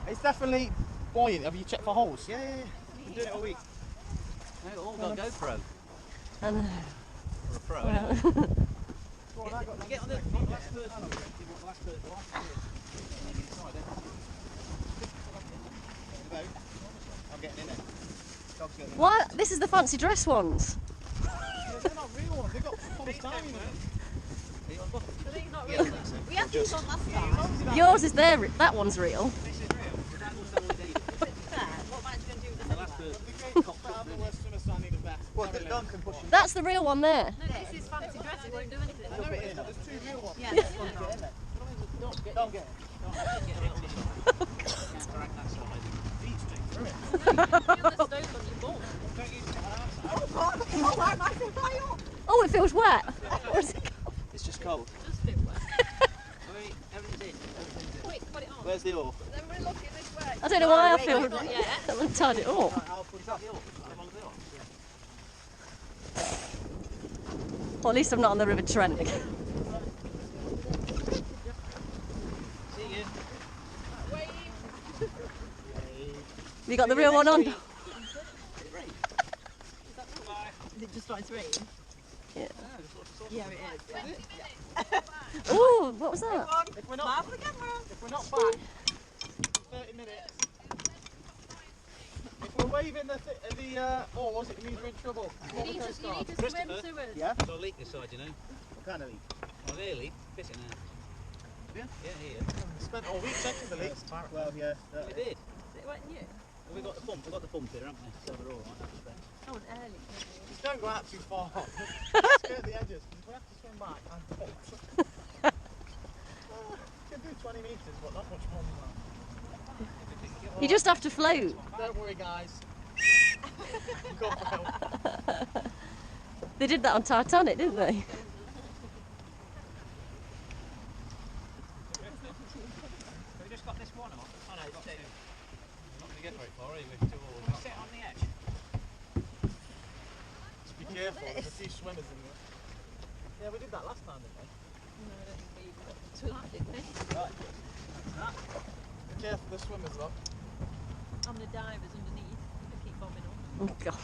It's definitely buoyant. Have you checked for holes? Yeah. Been doing it all week. No, all got GoPro. I know. Or a pro. Well. Get on the last person. The last person. I'm getting in there. What? This is the fancy dress ones. They're not real ones. They've got polystyrene in them. Are these not real? We had these on last time. Yours is there. That one's real. This is real. What am I going to do with the The last person. The worst swimmer, so I need a vest. Well, Don can push it. That's the real one there. No, this is fancy dress. It won't do anything. I know it is, but there's two real ones. Yeah, this one. Don't get it. Oh, it feels wet. It's just cold. Just a bit wet. Everything's in. Quick, put it on. Where's the oar? Then we're looking this way. I don't know why I feel. Not yet. I haven't tied it up. Well, at least I'm not on the River Trent again. See you. Have you got the real one on? Is it just starting to rain? Yeah. Yeah, it is. Oh, what was that? If we're not, For the camera. if we're not back in 30 minutes, if we're waving the oars, it means we're in trouble. You need to swim to us. Yeah? Got a leak this side, you know. What kind of leak? Oh, there, leak. Pissing out. Yeah? Yeah, here. Spent all week checking the leaks. Well, yeah. We did. Is it wet in you? Well, we got the pump. We got the pump here, haven't we? So we're all right. That's fair. Oh, an air leak. Just don't go out too far. Skirt the edges, because we have to swim back and pump. You can do 20 metres, but not much more than that. You just have to float. Don't worry, guys. Go for help. They did that on Titanic, didn't they? We just got this one off. Oh no, got two. We're not going to get very far, are you? With two oars. Sit on the edge. Just be careful, there's a few swimmers in there. Yeah, we did that last time, didn't we? No, I don't think we got to that, did we? Right. Be careful, the swimmers, look. And the divers underneath. They keep bobbing up. Oh God.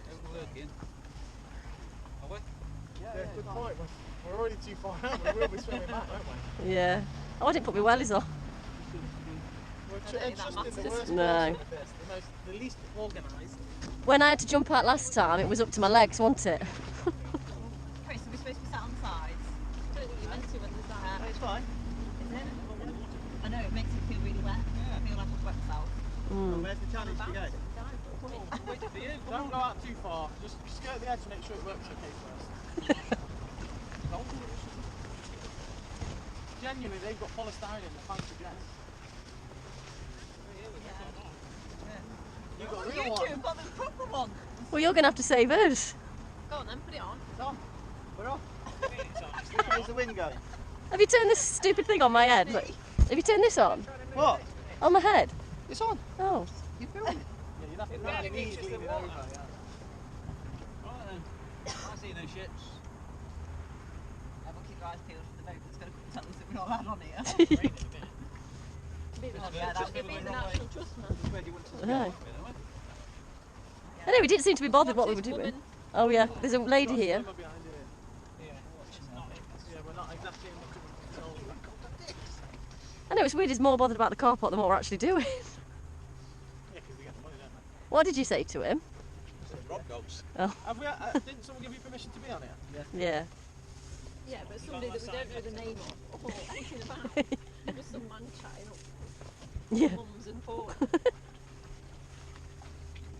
It's working. Are we? Yeah, good point. We're already too far out. We will be swimming back, won't we? Yeah. Oh, I didn't put my wellies on. We're don't think that just in the matters. worst No. place of this, the least organised. When I had to jump out last time, it was up to my legs, wasn't it? Okay, so we're supposed to be sat on the sides. I don't think you're meant to when there's that. It's fine. Is it? I know, it makes it feel really wet. I feel like I've wet myself. Well, where's the challenge to go? Waiting for you. Don't go out too far. Just skirt the edge and make sure it works okay first. Genuinely, they've got polystyrene in the fancy dress. You've got a real one. But the proper one. Well, you're going to have to save us. Go on then, put it on. It's on. We're off. Which way's the wind going? Have you turned this stupid thing on my head? Look. Have you turned this on? What? On my head? It's on. Oh. You're filming it. Yeah, you'd have to Really really reaches lean the it water. over, yeah. Right then. I see no ships. Yeah, we'll keep our eyes peeled for the boat that's going to tell us that we're not allowed on here. Raining a bit. Oh, yeah, that would be the natural trustman. Where do you want to I know. Yeah. I know, we didn't seem to be bothered what we were doing. Oh yeah, there's a lady here. Swimmer behind you. Yeah, we're not exactly in much of control. I know, it's weird, he's more bothered about the car park than what we're actually doing. Yeah, because we get the money, don't we? What did you say to him? Rob dogs. Have we, didn't someone give you permission to be on here? Yeah. Yeah, but somebody that we don't know the name of or anything about. Just some man chatting up Yeah. mums and fours.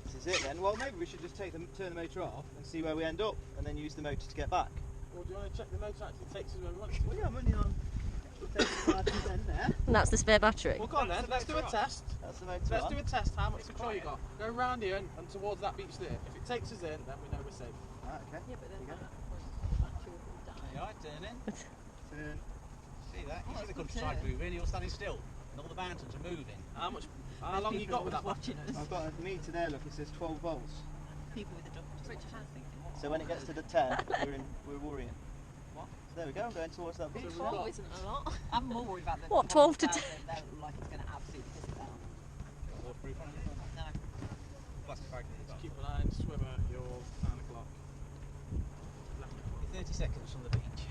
This is it then. Well, maybe we should just turn the motor off and see where we end up, and then use the motor to get back. Or do you want to check the motor actually takes us where we want it Well, yeah, I'm only on 35% there. And that's the spare battery. Well, go on then, let's do a test. That's the motor Let's on. do a test how much control you got. Go round here and towards that beach there. If it takes us in, then we know we're safe. Right, okay. Yeah, but then There you at go. that point, the battery will die. Right, turn in. Turn. See that? You Oh, see the that's a good countryside turn. moving, you're standing still. And all the mountains are moving. How long you got with that? watching us? I've got a meter there, look, it says 12 volts. People with the doctors. Which has thinking. So when it gets to the 10, we're worrying. What? There we go, I'm going towards that beach. 12 isn't a lot. I'm more worried about the. What, 12 to 10? That look like it's going to absolutely piss it down. Waterproof on it? No. Plastic bag. Keep an eye on the swimmer, you're 9 o'clock. 30 seconds from the beach.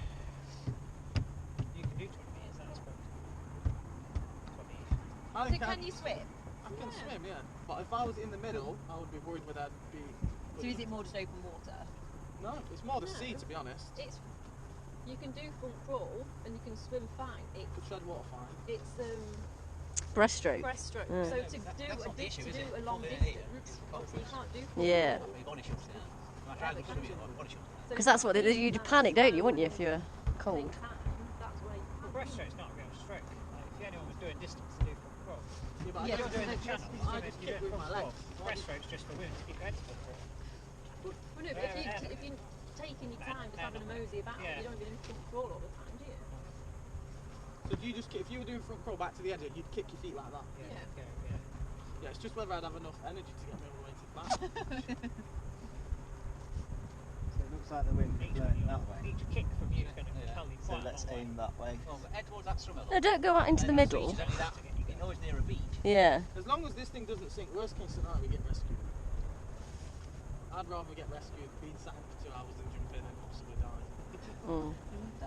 You can do 20 minutes, that's perfect. 20-ish. I So think can you swim? I can swim, yeah. But if I was in the middle, I would be worried whether I'd be... So is it more just open water? No, it's more the No. sea, to be honest. It's you can do front crawl and you can swim fine. Could tread water fine. It's Breaststroke. breaststroke. Yeah. So to do That's not the issue, is it? a long Well, distance, obviously you can't do front Yeah. crawl. Your body shuts down. I tried to swim, my body shuts down. So Because that's what they do. You'd panic, don't you, wouldn't you, if you were Same cold? time, that's where you can Breaststroke's not a real stroke. Like, if anyone was doing distance to do front crawl, Yeah, but Yeah, if you're doing the I channel, just kick with my legs. breaststroke's just for women to keep their heads above water. Well, no, but if you're taking your time just having a mosey about, Yeah. you don't be doing front crawl all the time, do you? So do you just, if you were doing front crawl back to the edge, you'd kick your feet like that? Yeah. Yeah. Yeah, it's just whether I'd have enough energy to get me all the way to the back. So it looks like the wind is blowing that way. Each kick from you is going to tell you So quite a let's long way. aim that way. Well, head towards that swimmer. No, don't go out into the middle. Beach is only that, you can always near a beach. Yeah. As long as this thing doesn't sink, worst case scenario, we get rescued. I'd rather get rescued being sat in for 2 hours than jump in and possibly die. Mm. Die.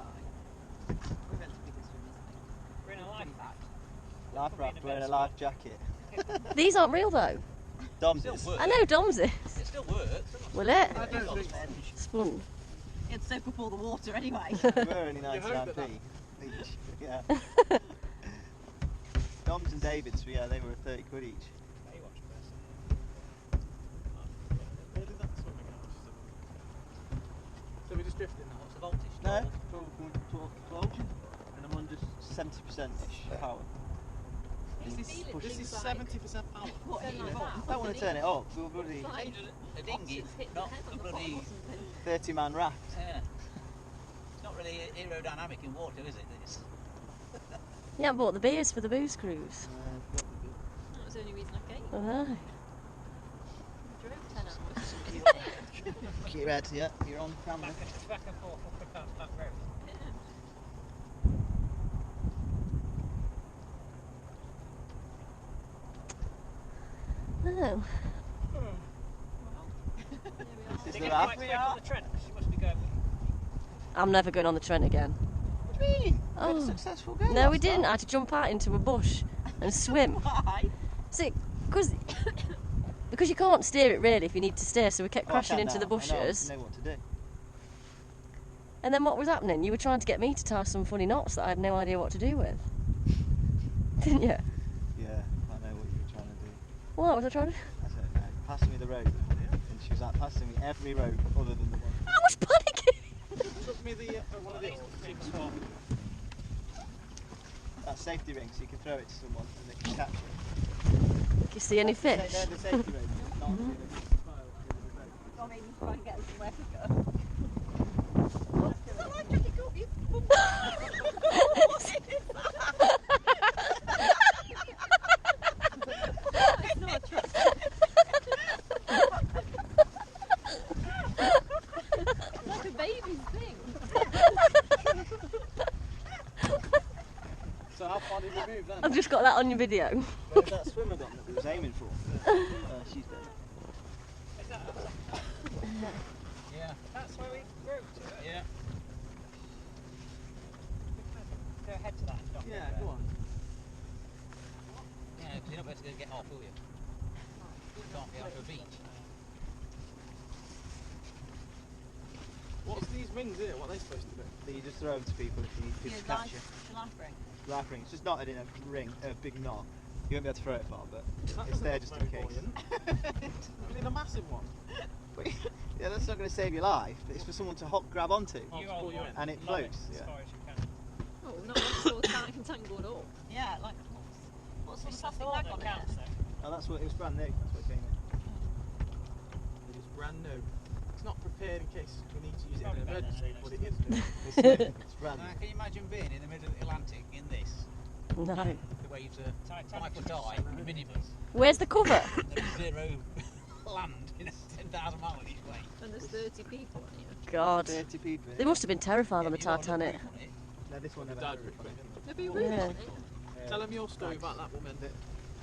We're meant to be good swimmers, I think. We're in a life raft. Life raft wearing a life jacket. These aren't real though. Dom's Still is. works. I know Dom's is. It still works. Will it? I don't think It's fun. It'd soak up all the water anyway. We were only You hope 99p each. Yeah. Dom's and David's, yeah, they were 30 quid each. Baywatch person. Where did that swimming go? So we're just drifting now. What's the voltage? No, 12, and I'm on just 70%-ish power. This is 70% power. What, I don't want to turn it up. We're bloody Like, A dinghy, hit the not head a on the bloody... bottom or something. 30-man raft. Yeah. It's not really aerodynamic in water, is it? It's... You haven't bought the beers for the booze cruise. That was the only reason I came. I know. I drove 10 hours. Keep your head, yeah, you're on camera. Back and forth up that road. Oh. This is They the get raft. quite quick on the Trent. She must be going... I'm never going on the Trent again. What do you mean? We had a Oh. successful go. No, we last didn't. I time. had to jump out into a bush and swim. Why? See, because you can't steer it really if you need to steer, so we kept Oh, I crashing can into now. the bushes. I know what to do. And then what was happening? You were trying to get me to tie some funny knots that I had no idea what to do with. Didn't you? Yeah, I know what you were trying to do. What was I trying to do? I don't know. Passing me the rope, and she was like passing me every rope other than the one. I was panicking! Took me the one of these. Swap. That safety ring, so you can throw it to someone and they can catch it. Do you see any They're fish? the safety ring, not the I mean, try and get us somewhere to go. It's not a truck. It's like a baby's thing. So how far did we move then? I've just got that on your video. Where's that swimmer gone that we was aiming for? She's dead. Yeah. That's where we drove to. Yeah. Go ahead to that and dock Yeah, over go there. on. Yeah, because you're not better to get off, will you? You can't get onto a beach. What's these rings here? What are they supposed to do? That you just throw them to people if you need people to catch you. Life ring. Life ring. It's just knotted in a ring, a big knot. You won't be able to throw it far, but it's there just in case. We need a massive one. But yeah, that's not going to save your life. It's for someone to grab onto, Oh, You to hold pull you on in. and it long floats. as Yeah. far as you can. Oh, not so entangled up. Yeah, like what sort of It's plastic the one bag that on counts, it? though. Oh, that's what it was brand new. That's what it came in. It is brand new. It's not prepared in case we need to use it in Probably an better emergency, than but those it is new. It's new. It's brand Now, new. can you imagine being in the middle of the Atlantic in this? No. The way to 5 foot high, minibus, Where's the cover? there is zero land, 10,000 miles each way. And there's 30 people on here. God. 30 people. They must have been terrified on the Titanic. No, this one never Dad had a would roof on it. It'd be really Yeah. funny. Tell them your story about that woman. That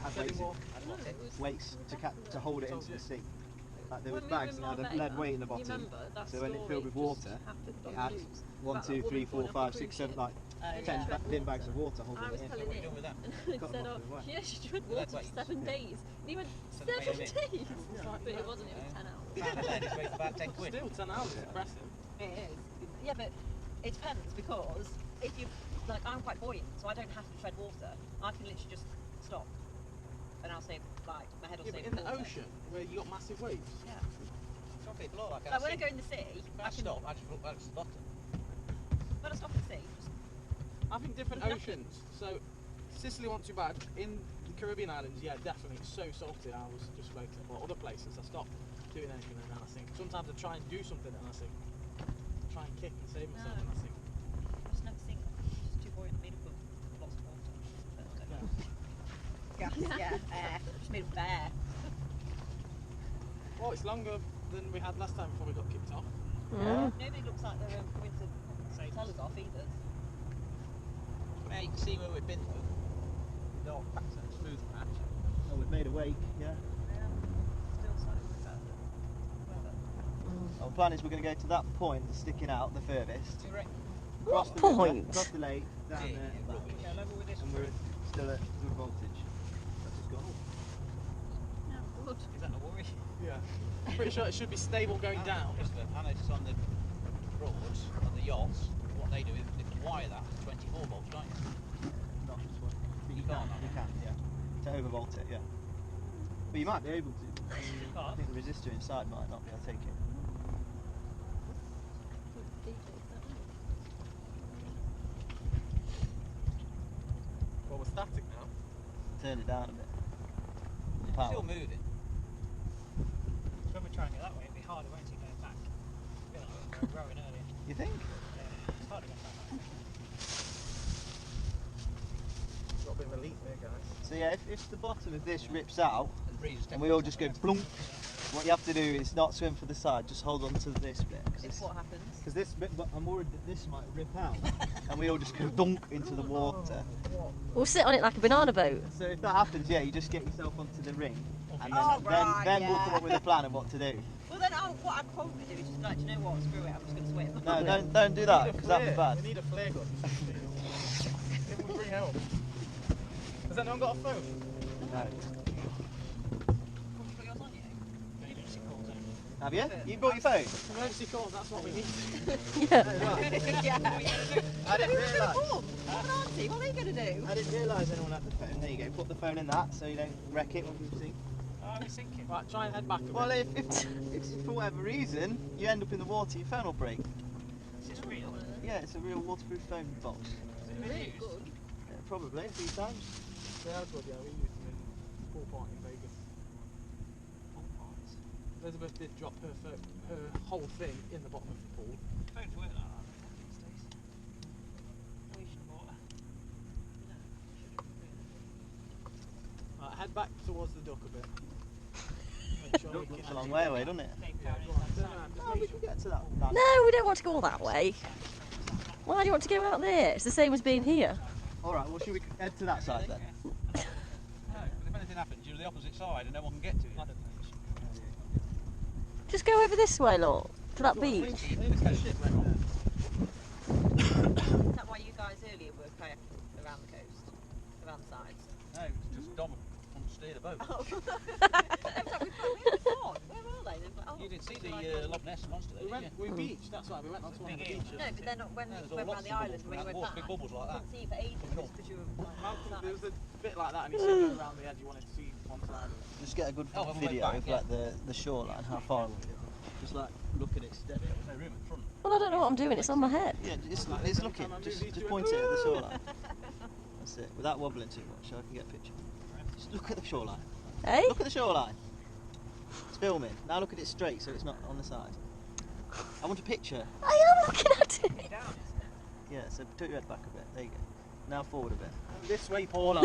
had Tell weights, him more. No, it was weights to hold it into the sea. Like there was when we were bags in that had a Marbella, lead weight in the you bottom. remember that So when it story filled with just water, happened on it the had news 1, about 2, that 3, woman 4, going off 5, the 6, cruise 7, ship. like And 10 she drank bin water. bags of water holding I was it in. telling What are you him, doing with that? and he Got said, them oh, off the way. yeah, she drank Lead water for weights. 7 days. And he went, 7 days. days? But it wasn't, it was 10 hours. Pound a lead is worth about 10 quid. Still 10 hours. Impressive. It is. Yeah, but it depends because if you like, I'm quite buoyant, so I don't have to tread water. I can literally just stop, and I'll save like my head will Yeah, but save in the water. ocean where you got massive waves. Yeah. Some people are like, Like when I go in the sea, I stop, I just look back to the bottom. when I stop at the sea, just I think different There's nothing. oceans. So Sicily wasn't too bad. In the Caribbean islands, yeah, definitely it's so salty. I was just floating. But other places, I stopped doing anything and then I sink. Sometimes I try and do something and I sink. Try and kick and save myself and I sink. I've just never seen them. It's just too buoyant. Made up of lots of water. But I don't know. Gas, yeah, air. Just made of air. Well, it's longer than we had last time before we got kicked off. Mm. Nobody looks like they're going to tell us off either. Now you can see where we've been though. No, that's a smooth patch. Oh, we've made a wake, yeah. Still slightly worried about the weather. Well, the plan is we're going to go to that point that's sticking out the furthest. Do you reckon? Cross What the river, point? Cross the lake, down Yeah, there, yeah, back. rubbish. Yeah, level with this And we're still at good voltage. That's just gone. Yeah, good. Is that a worry? Yeah. Pretty sure it should be stable going down. Christopher, I noticed on the broads, on the yachts, what they do is they can wire that to 24 volts, don't you? Not this one. But You can't, You can, yeah. To overvolt it, yeah. But you might be able to. I think the resistor inside might not be able to take it. Well, we're static now. Turn it down a bit. It's Power. still moving. When we try and go that way, it'd be harder, won't it, going back? I feel like we were rowing earlier. You think? Yeah, it's harder going back. Got a bit of a leak there, guys. So yeah, if the bottom of this rips out And the breeze is and we all just go plunk, what you have to do is not swim for the side, just hold on to this bit. It's what happens. Because this bit, but I'm worried that this might rip out and we all just go dunk into the water. We'll sit on it like a banana boat. So if that happens, yeah, you just get yourself onto the ring and then, Oh, right, then we'll yeah. come up with a plan of what to do. Well, then what I'd probably do is just like, do you know what? Screw it. I'm just going to swim. No, don't do that because that'd be bad. We need a flare gun. If we bring help. Has anyone got a phone? No. Have you got yours on you? Have you? You brought your phone? Emergency calls, that's what we need. Yeah. Yeah. I didn't realise. What an auntie, what are you going to do? I didn't realise anyone had the phone. There you go. Put the phone in that so you don't wreck it when you sink. Oh, I was thinking. Right, try and head back a bit. Well, if for whatever reason you end up in the water, your phone will break. Is this real? Yeah, it's a real waterproof phone box. Is it really good? Yeah, probably a few times. Yeah, that's good, yeah, we used them in pool party in Vegas. Elizabeth did drop her whole thing in the bottom of the pool. Phones work like that these days. We should have bought her. Right, head back towards the dock a bit. Make sure we It's can a long way away, doesn't it? Yeah, go on, turn around, just Oh, make we sure. can get to that. No, we don't want to go all that way. Why do you want to go out there? It's the same as being here. All right. Well, should we head to that side then? No, but if anything happens, you're the opposite side and no one can get to you. Just go over this way, look, to that beach. Is that why you guys earlier were kayaking around the coast? Around the sides? No, it's just Dom wants to steer the boat. Oh. That was like, we had fun. Where are they? They were like, oh, You didn't see they're like, the Loch Ness monster We though, did went, you? we beached, that's why we went onto one of the beaches. No, but then when No, we there's went all around the lots of island, when you went bubbles, back, big bubbles like that. couldn't see for ages because you were like, Malcolm, there was outside. a bit like that and he said go around the edge, you wanted to see one side. Just get a good Oh, when we went video back, of yeah. like the shoreline, how far away. Just like look at it steady. There's no room at the front. Well, I don't know what I'm doing. It's on my head. Yeah, it's looking. Just point it at the shoreline. That's it. Without wobbling too much, so I can get a picture. Just look at the shoreline. Hey? Look at the shoreline. It's filming. Now look at it straight, so it's not on the side. I want a picture. I am looking at it. Yeah, so put your head back a bit. There you go. Now forward a bit. This way, Paula.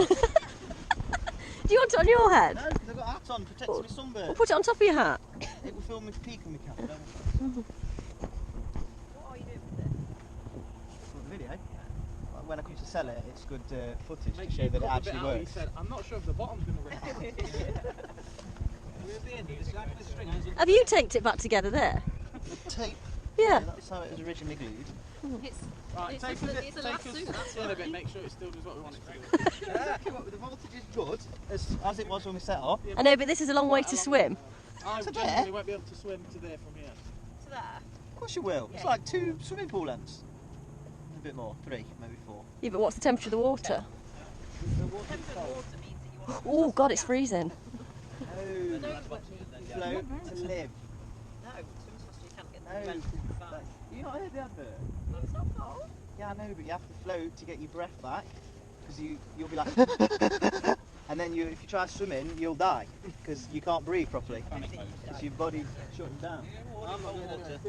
Do you want it on your head? No, because I've got a hat on, protects my sunburn. We'll put it on top of your hat. It will film me peak on my camera. Don't we? when I come to sell it, it's good footage Make to sure show you that it cut the actually bit out where you works. said, I'm not sure if the bottom's going to rip out. We're at the end of this, the string is Have you taped it back together there? Tape. Yeah. That's how it was originally glued. It's, Right, it's, take a, us, it's a take last us suit, that's in a why. bit, make sure it still does what we want it to do. The voltage is good, as it was when we set off. I know, but this is a long way to swim. I To genuinely there? won't be able to swim to there from here. To there. Of course you will. It's like 2 swimming pool lengths. A bit more, 3, maybe 4. Yeah, but what's the temperature of the water? The temperature of the water means that you want to Oh God, it's freezing. No, don't float to No, live. swim faster you can't get No, the vent back. you not heard the advert? No, it's not cold. Yeah, I know, but you have to float to get your breath back, because you'll be like, and then if you try swimming, you'll die, because you can't breathe properly, because your body's shutting down. I'm not doing it.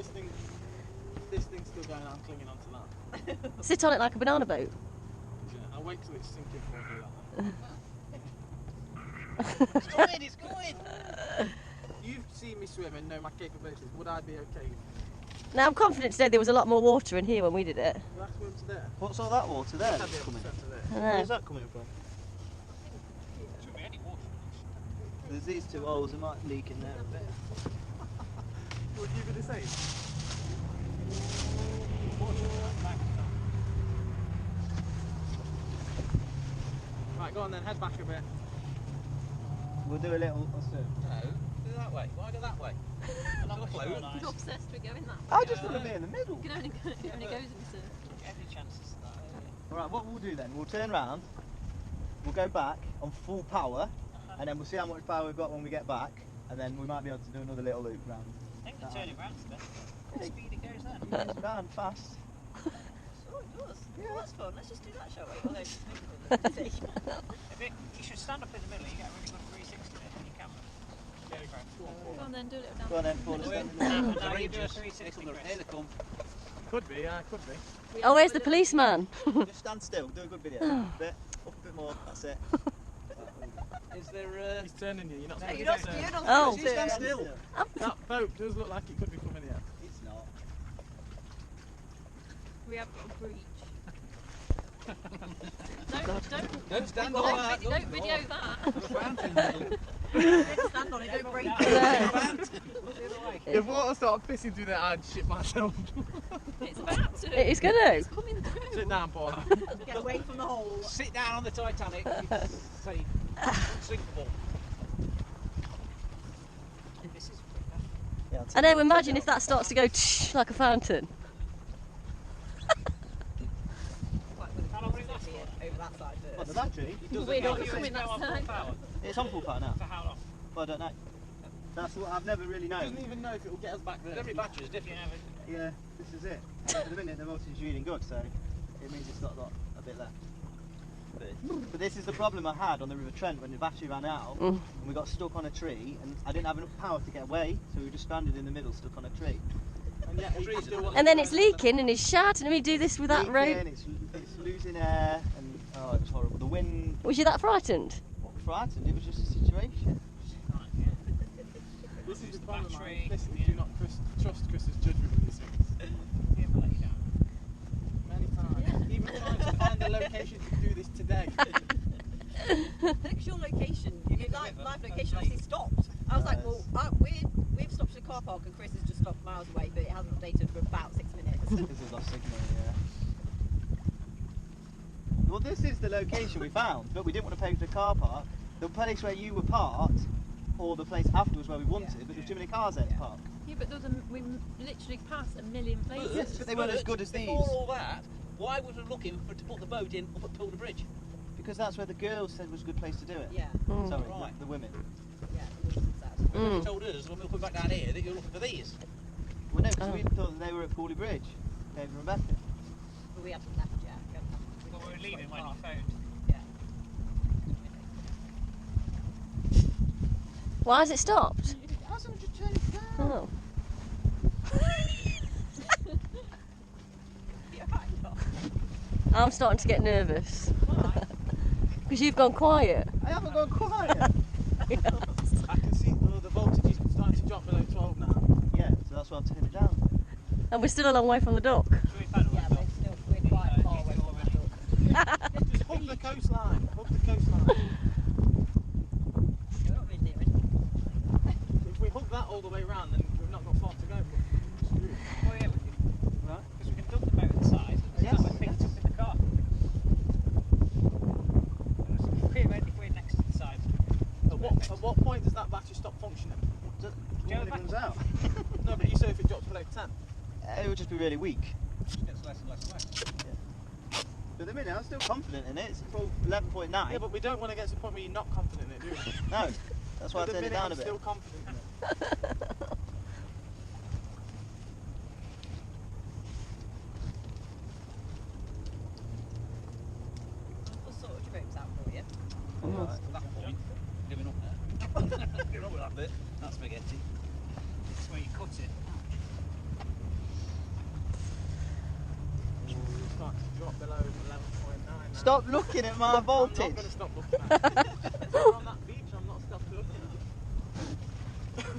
This thing's still going, I'm clinging onto that. Sit on it like a banana boat. Yeah, I'll wait till it's sinking before I do that. It's going, it's going! You've seen me swim and know my capabilities. Would I be okay? Now I'm confident today there was a lot more water in here when we did it. Will I swim to there? What's all that water there I'd that's be able to coming? swim to there. I know. Where's that coming from? Shouldn't be any water. There's these 2 holes, it might leak in there a bit. Would you be the same? Right, go on then, head back a bit. We'll do a little swim. No, do that way. Why go that way? Not float. You're obsessed with going that way. I just want to be in the middle. You can only go, it only goes in the surf. Every chance is that. Alright, what we'll do then, we'll turn round, we'll go back on full power, and then we'll see how much power we've got when we get back, and then we might be able to do another little loop round. I think the turning round's best. What speed it goes then? It goes round fast. Oh, it does. Yeah, that's fun. Let's just do that, shall we? Although it's You should stand up in the middle, you get a really good 360 there on your camera. There we go. Go on then, do a little down. Go on then, fall asleep. Now you do a 360, Chris. Here they come. Could be, yeah, could be. Oh, where's the policeman? Just stand still, do a good video. A bit, up a bit more, that's it. Is there He's turning you, you're not You're supposed not, to you're not Oh. supposed to Stand still. That boat does look like it could be coming here. It's not. We have got a breach. Don't stand on that. Don't video that. stand on it, don't break If water started pissing through there, I'd shit myself. It's about to. It is gonna. It's coming through. Sit down, Paula. Get away from the hole. Sit down on the Titanic. Safe. Sinkable. This is quicker. Yeah, I know, imagine if that starts to go like a fountain. How long will it last for? Over that side What, the first. battery? We're not You coming go that on full side. power. It's on full power now. For how long? Well, I don't know. That's what I've never really He known. doesn't even know if it will get us back there. Every battery is different. Yeah, this is it. At the minute, the voltage is really good, so it means it's got a bit left. But this is the problem I had on the River Trent when the battery ran out and we got stuck on a tree and I didn't have enough power to get away, so we were just stranded in the middle, stuck on a tree. And yet, he still wants And then to it's go leaking and he's shouting at me, do this with that Leaking, rope. It's losing air and oh, it was horrible. The wind, Was you that frightened? what frightened, it was just a situation. This is the problem, battery, I listen, do not trust Chris's judgment with these things. Yeah, but let you down. Many times. Even trying to find the location to do this today. Because your location, your live location obviously stopped. I was like, well, we've stopped at a car park and Chris has just stopped miles away, but it hasn't updated for about 6 minutes. This is our signal, yeah. Well, this is the location we found, but we didn't want to pay for the car park. The place where you were parked, or the place afterwards where we wanted, but there was too many cars there to park. Yeah, but there was we literally passed a million places. Yes, but they weren't as good as these. Before all that, why was we looking to put the boat in up at Pilder Bridge? Because that's where the girls said was a good place to do it. Yeah, Sorry, Right. the women. yeah. Sad. You told us when we were coming back down here that you were looking for these. Well, no, because we thought that they were at Pooley Bridge, Dave and Rebecca. But we haven't left yet. But we were leaving when you phoned. Yeah. Why has it stopped? Hasn't just turned it down. Oh. You're right, though. I'm starting to get nervous. Because you've gone quiet. I haven't gone quiet. I can see the voltage is starting to drop below 12 now. Yeah, so that's why I've turned it down. And we're still a long way from the dock. Should we paddle? Yeah, but it's still, we're quite far away from that. Just hug the coastline. Hug the coastline. You're not really near it. If we hug that all the way around, then we've not got far to go. We're screwed. Oh yeah, we can, Right. because we can dump the boat at the side. Yes, That would pick it up in the car. If we're next to the side. At what point does that battery stop functioning? When it runs out. No, but you said if it drops below 10. It would just be really weak. It gets less and less and less. But at the minute, I'm still confident in it. It's 11.9. Yeah, but we don't want to get to the point where you're not confident in it, do we? No, that's why I At the turned it minute, down I'm a bit. still confident in it. I'll sort your ropes out for you. Alright. At that point, giving up there. Giving up with that bit. That's spaghetti. That's where you cut it. We'll start to drop below 11.9 now. Stop looking at my I'm not voltage. going to stop looking at it. We're on that beach, I'm not stopping looking at it.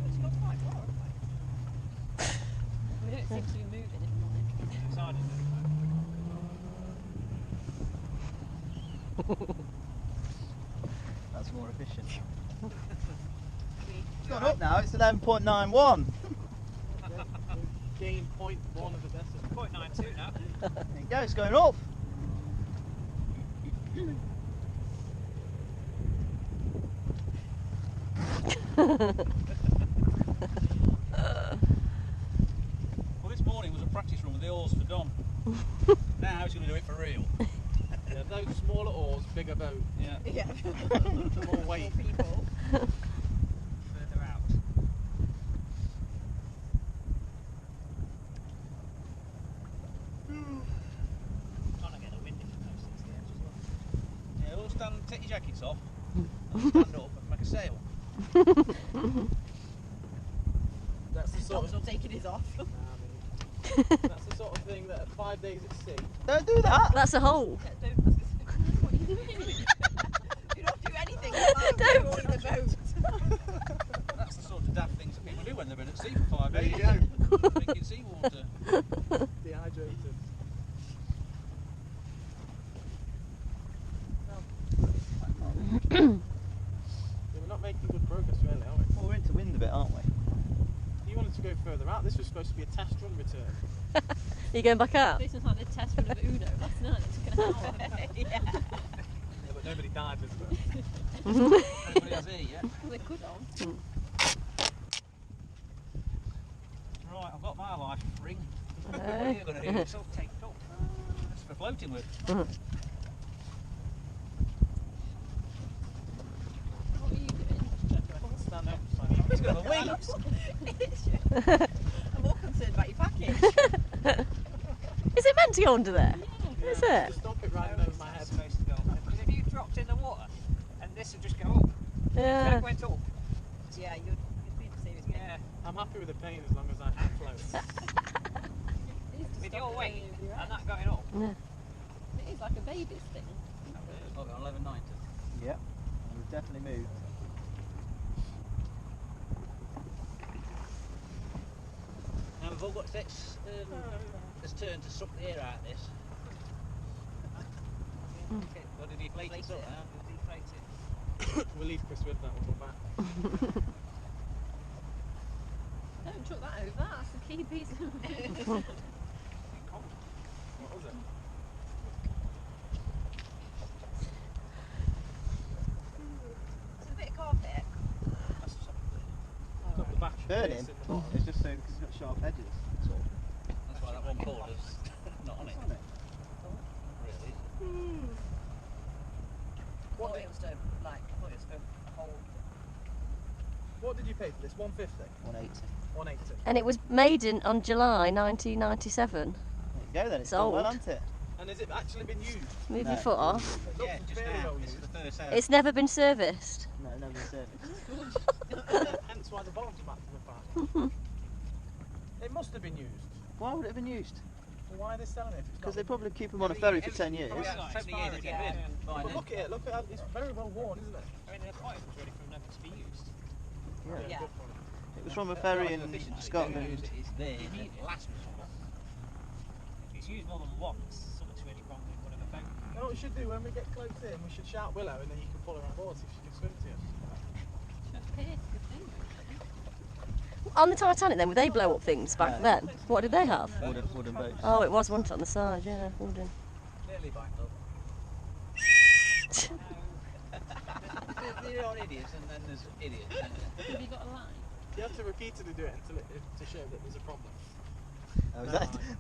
It's got quite far, haven't we? We don't seem to be moving, if I'm honest. It's hard, isn't it? That's more efficient. It's gone up now, it's 11.91. Gain 0.1 of a decimal. 0.92 now. There you go, it's going up. Well, this morning was a practice run with the oars for Don. Now he's going to do it for real. Yeah, those smaller oars, bigger boat. Yeah. Yeah. More weight. More people. Further out. Trying to get the wind in the coast at the edge as well. Yeah, we'll stand, take your jackets off, and stand up and make a sail. That's the sort Dom's of not taking his off. that's the sort of thing that at 5 days at sea. Don't do that. That's a hole. What are you doing? You don't do anything. You're all in the boat. That's the sort of daft things that people do when they've been at sea for 5 There days. you go. Drinking seawater. Dehydrated. Yeah, we're not making good progress really, are we? Well, we're into wind a bit, aren't we? You wanted to go further out. This was supposed to be a test run return. Are you going back out? This was like the test run of Uno last night. It took an hour. Yeah. Yeah, but nobody died this time. Nobody has here yet. Well, they could have. Right, I've got my life ring. What Oh. are you going to do? It's all taped up. It's for floating with. What are you doing? Stand up. It's got a wing. I'm more concerned about your package. Is it meant to go under there? Yeah, Is it? Just stop it right over my head. It's supposed to go. Because if you dropped in the water, and this would just go up. Then Yeah. it went up. Yeah, you're being serious. Yeah. I'm happy with the pain as long as I can float. With your weight and that going up. It is like a baby's thing. It's like on 1190. Yep. We've definitely moved. Now we've all got this turn to suck the air out of this. Got to deflate it up now. Deflate it. We'll leave Chris with that when we're back. Don't chuck that over. That's the key piece of it. What was it? It's a bit of carpet. That's the sort of thing. It's not the back Burning. bits in the bottom. It's just so because it's got sharp edges. That's all. That's why that one corner's not on it. What's on it? Really. What it was to like, I thought it was to hold. What did you pay for this? 150? 180. 180. And it was made on July 1997. There you go then. It's done well, old. hasn't it? And has it actually been used? Move No. your foot off. Yeah, just very now. well This is used. the first hour. It's never been serviced. No, no service. Hence why the bottom's back to the back. must have been used. Why would it have been used? Well, why are they selling it? Because they probably keep them on a ferry for 10 years. Probably had 70 years to get rid. But look at it, look at how it's very well worn, isn't it? I mean, the point was ready for never to be used. Yeah. Good point. It was from a ferry in Scotland. It's there. You need it. Last resort. If it's used more than once, something's really wrong with whatever boat. You know what we should do when we get close in? We should shout Willow and then you can pull her on board, see if she can swim to you. On the Titanic then, would they blow up things back then? What did they have? Wooden boats. Oh, it was one on the side, yeah, wooden. Nearly banked up. There are idiots and then there's idiots. Have you got a line? You have to repeatedly do it until to show that there's a problem. Oh,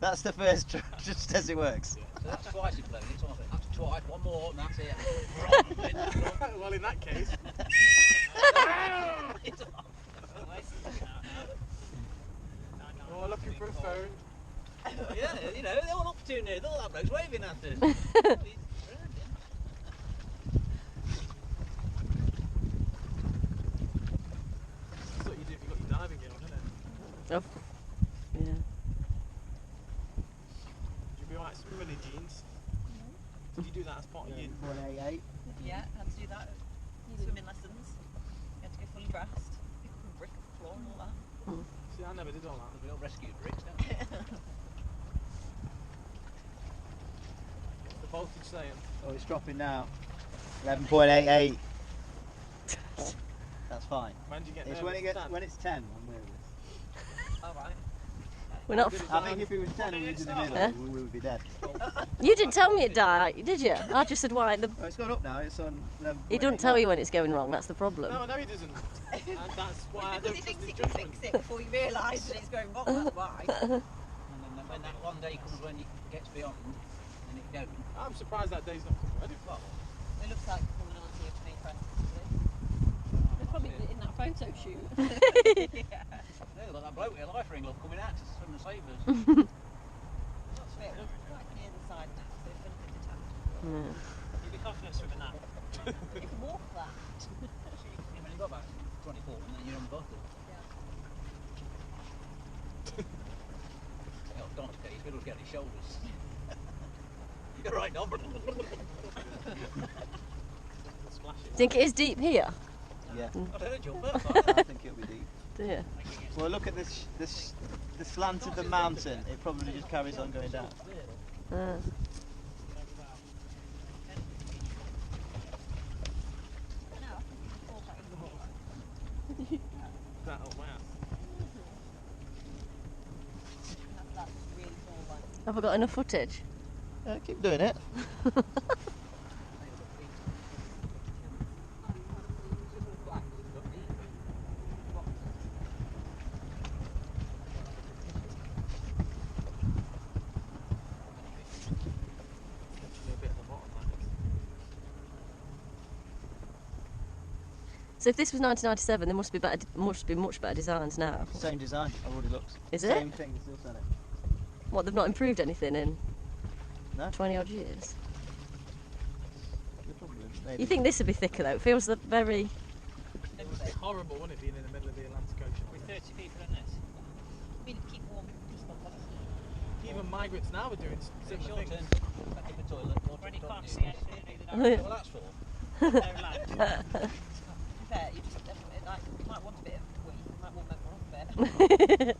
that's the first try, just as it works. So that's twice it blown. It's on it. That's twice. One more and that's it. Well, in that case. It's on. Oh, looking for a phone. Yeah, you know, they're all up to near. All that bloke's waving at us. That's what you do if you've got your diving gear on, isn't it? Oh, yeah. Would you be alright swimming in jeans? Did you do that as part of your... 188. Yeah, had to do that. Swimming lessons. You had to go fully dressed. Pick up a brick off the floor and all that. See, I never did all that. We all rescued bricks, don't we? What's the voltage saying? Oh, it's dropping now. 11.88. That's fine. When do you get It's nervous? when it's 10 on wheels. Alright. We're not. I think if it was 10 and we was in the middle, Huh? we would be dead. You didn't tell me it died, did you? I just said why. Oh, it's gone up now. It's on 11.89. He doesn't tell you when it's going wrong. That's the problem. No, he doesn't. And that's why I Because don't he trust thinks his he can judgment. fix it before you realise that it's going wrong, that's why. And then when that one day comes when it gets beyond, and it don't. I'm surprised that day's not come already. Well, It looks like coming on to your main press. They're probably in that photo shoot. Yeah. they've got that bloke with a life ring look coming at us from the savers. It looks right near the side now, so it's going to be detached. Yeah. You'd be confident swimming that. You can walk that. Yeah, when you got about 24 and then you're on the bottom. Yeah. Oh, don't get his fiddles get his shoulders. You're right, no. Think it is deep here? Yeah. I heard your first I think it'll be deep. Do you? Well, look at this the slant of the mountain. It probably just carries on going down. Ah. That, oh, wow. That's really tall one. Have I got enough footage? Keep doing it. Actually a bit at the bottom, like. So if this was 1997, there must be much better designs now. Same design. I've already looked. Is it? Same thing. Still sell it. What, they've not improved anything in No. 20 odd years? Maybe. You think this would be thicker though? It feels very. It would be horrible, wouldn't it, being in the middle of the Atlantic Ocean? With 30 people in this. I mean, keep warm, just on top. Even migrants now are doing similar Short things. turn, back in the toilet. When you can't do see this. anything, Oh, yeah. Well, that's for. no land. To be fair, you just definitely, like, you might want a bit of wee, you might want everyone a bit.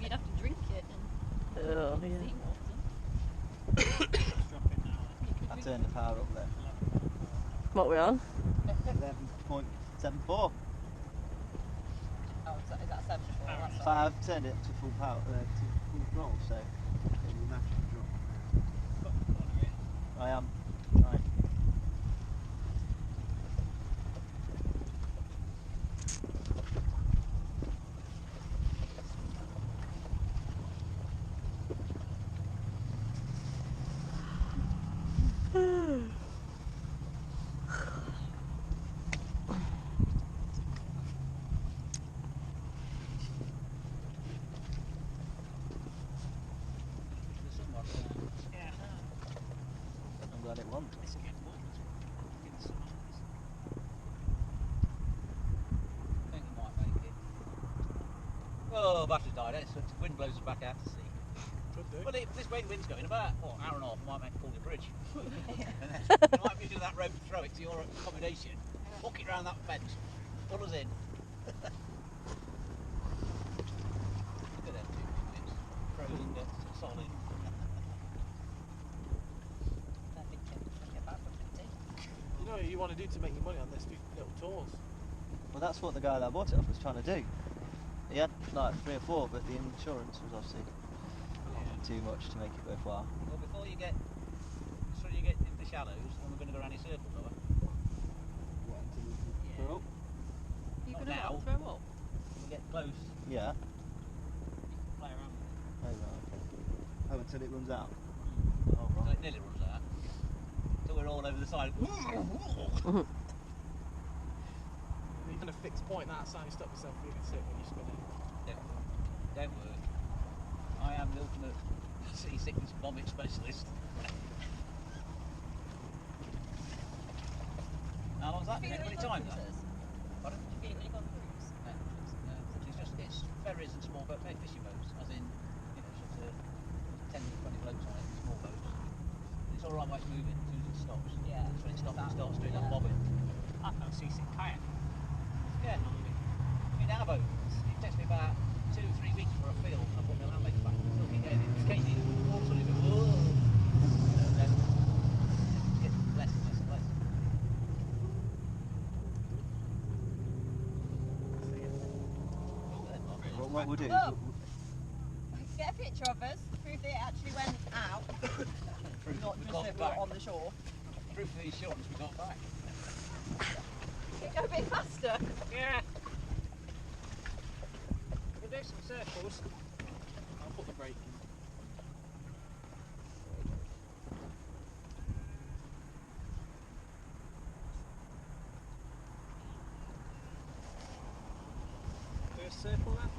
You'd have to drink it and Oh, yeah. see water. It's dropping now. I turned the power up there. What we're on? 11.74. Oh, is that 7? That's So I've turned it to full power, to full throttle, so it will naturally drop. I am trying. There's someone, Yeah. I'm glad it won. It's Oh, battery's died. The wind blows us back out to sea. Could do. Well, if this wind's going about, what, hour and a half, I might make a pull the bridge. And then you might be to that rope and throw it to your accommodation, hook it round that fence, pull us in. Look at them 2 minutes. Frozen, solid. You know what you want to do to make your money on this? Do little tours. Well, that's what the guy that bought it off was trying to do. He had like 3 or 4, but the insurance was obviously too much to make it worthwhile. Well, before you get into the shallows, then we're going to go around in circles, are we? What, until you Yeah. throw up? You Not gonna now. not throw up? When we get close, Yeah. play around with it. Oh, right, okay. Oh, until it runs out? Oh, So right. it nearly runs out. So we're all over the side. You're going to fix point outside and stop yourself feeling sick when you're spinning. Don't work. I am the ultimate seasickness vomit specialist. How long's that been? Any time that? Pardon? Do you feel it when you go on the cruise? It's ferries and small boat, fishing boats, as in, sort of 10 to 20 floats on it, small boats. It's all right while it's moving, as soon as it stops. Yeah. That's when it stops and starts doing that bobbing. I've no seasick kayak. Yeah. I mean, our boat, it takes me about 2 or 3 weeks for a field, and I put my land legs back. Still keep getting it. Occasionally, all sort of go, whoa. And then it gets less and less and less. What we'll do is Look. Get a picture of us, prove that it actually went out, Proof not we just got that back. we're on the shore. Proof of the insurance we got back. Can you go a bit faster? Yeah. We'll do some circles. I'll put the brake in. First circle then.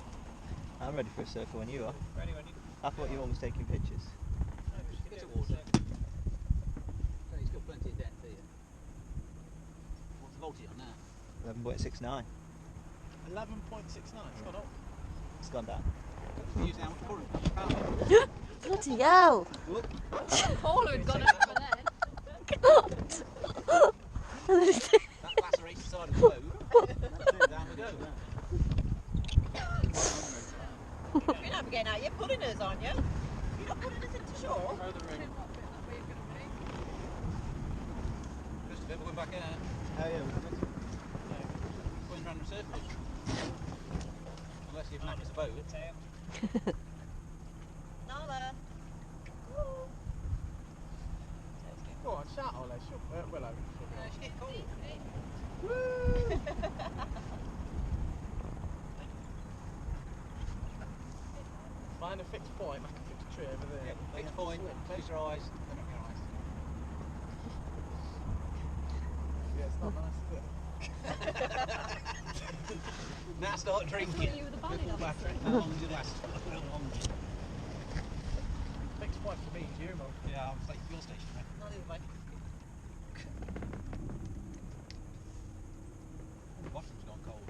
I'm ready for a circle when you are. Ready when you. I thought you were almost taking pictures. Get towards it. So he's got plenty of depth here. What's the voltage on now? 11.69. 11.69, it's gone up. It's gone down. Use how much current? How much power? Bloody hell! Paula had gone over then. God! That lacerates the side of the boat. Down we go. You're navigating out, you're pulling us, aren't you? You're not pulling us into shore. Throw the ring. Christopher, we're back out. Oh yeah, we're good. Going round in circles. Unless you've knackered the boat. Nala. Go on, shout Ole, Willow. She get cold. Find a fixed point, like a fixed tree over there. Yeah, Then fixed you have to point, swim. close your eyes, then open your eyes. Yeah, it's not nice, is it? Now start drinking. You with the bunny Full battery. obviously. How long does it last? How long? Fixed point for me is you, Mo. Yeah, I'll take your station, mate. Not the other way. The bottom's gone cold.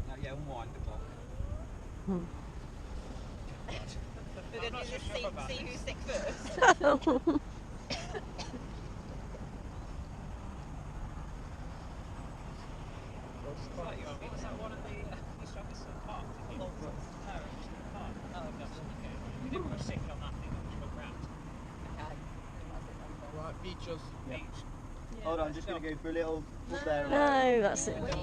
Now, yeah, unwind the clock. We're going not to so do sure this, about see this. who's sick first. What was that one at the East Robinson Park? No, it was the park. Oh, no, okay. We didn't go sick on that thing, we just went round. Okay. Right, beaches. Beach. Hold on, I'm just going to go for a little up there. and No, that's it. Right.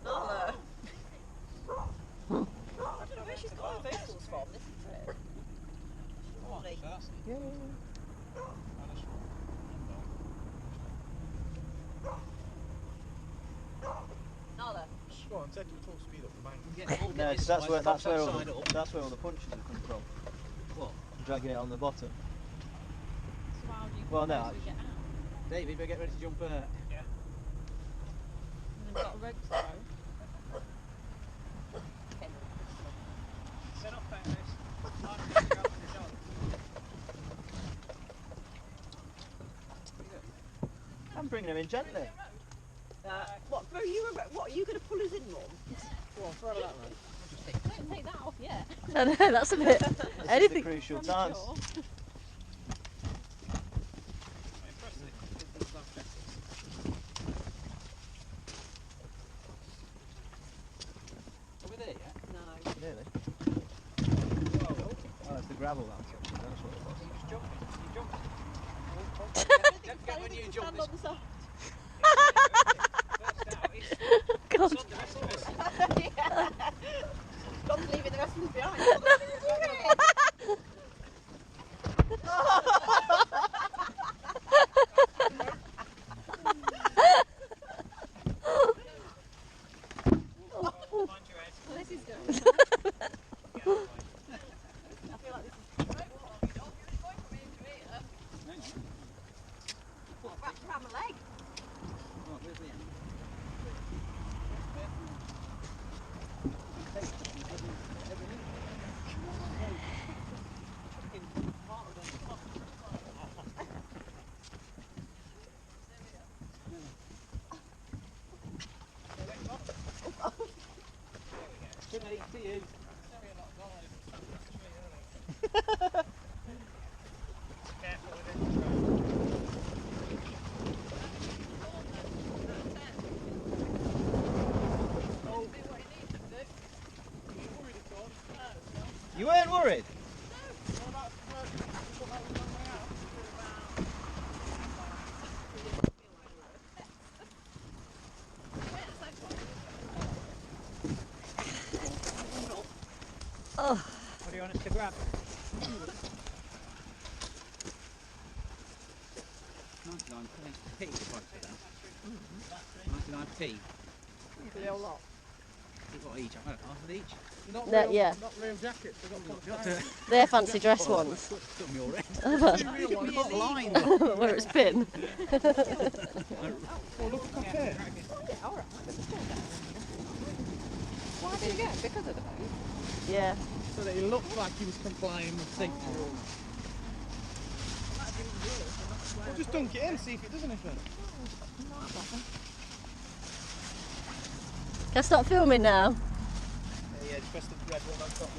Nala. I don't know where she's got her vocals from. This is it. Oh, Lovely. so that's it. Yeah. Oh, that's Nala. Go on, take it full speed up the bank. right. No, 'cause that's where that's where all the punches have come from. What? Dragging it on the bottom. So how do you Well, no, propose we get out? David, better get ready to jump out. Yeah. And then we've got a rope to throw. Set off back this. I'm going to go with the dog. I'm bringing her in gently. What are you going to pull us in, Mum? Go on, throw that round. Don't take that off yet. I know, that's a bit. This is the Anything. crucial times. Sure. Are we there yet? No. Nearly. Oh, it's the gravel that's what it was. You just jumped. You jumped. Don't forget when you jump stand this. on the side. First out, it's God. the rest of us. Yeah. God's leaving the rest of us behind. Mind your head. Well, this is going. I feel like this is wrapped around my leg. Right, where's the end? Good night to you. Careful with it. You weren't worried? Oh, What do you want us to grab? 99p the price for that. 99p. For the whole lot. What each? I don't know, half of each. Not No, real, yeah. not real jackets. They've got to they're fancy dress ones. Got me already. real ones. Not blind. Where it's been. Oh, look at that here. Yeah, alright. Why did you go? Because of the boat? Yeah. So that he looked like he was complying with safety rules. Well, just dunk it in, see if it does anything. Can I stop filming now? Yeah, just press the red one on top.